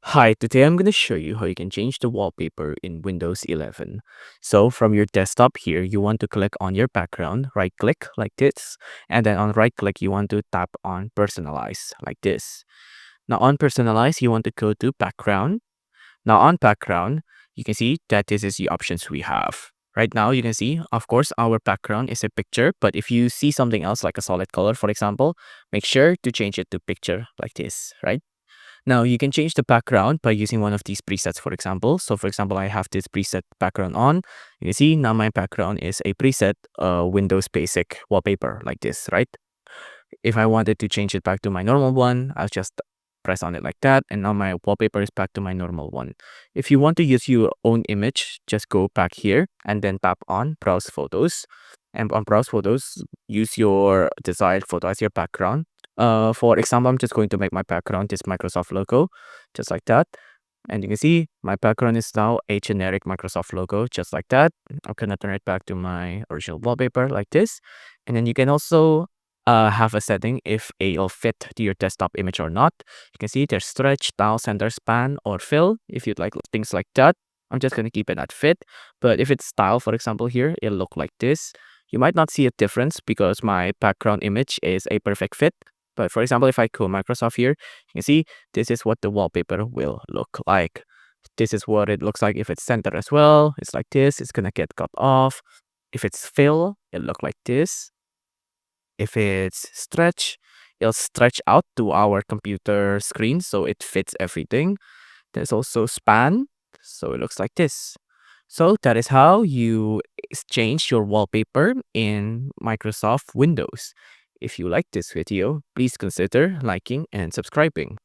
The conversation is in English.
Hi, today I'm going to show you how you can change the wallpaper in Windows 11. So from your desktop here, you want to click on your background, right click like this, and then on right click, you want to tap on personalize like this. Now on personalize, you want to go to background. Now on background, you can see that this is the options we have. Right now, you can see, of course, our background is a picture, but if you see something else like a solid color, for example, make sure to change it to picture like this, right? Now you can change the background by using one of these presets, for example. So for example, I have this preset background on. You can see now my background is a preset Windows basic wallpaper like this, right? If I wanted to change it back to my normal one, I'll just press on it like that. And now my wallpaper is back to my normal one. If you want to use your own image, just go back here and then tap on browse photos. And on browse photos, use your desired photo as your background. For example, I'm just going to make my background this Microsoft logo, just like that. And you can see my background is now a generic Microsoft logo, just like that. I'm gonna turn it back to my original wallpaper like this. And then you can also have a setting if it'll fit to your desktop image or not. You can see there's stretch, style, center, span, or fill. If you'd like things like that, I'm just gonna keep it at fit. But if it's style, for example, here, it'll look like this. You might not see a difference because my background image is a perfect fit. But for example, if I go Microsoft here, you can see this is what the wallpaper will look like. This is what it looks like if it's center as well. It's like this. It's gonna get cut off. If it's fill, it'll look like this. If it's stretch, it'll stretch out to our computer screen so it fits everything. There's also span, so it looks like this. So that is how you change your wallpaper in Microsoft Windows. If you like this video, please consider liking and subscribing.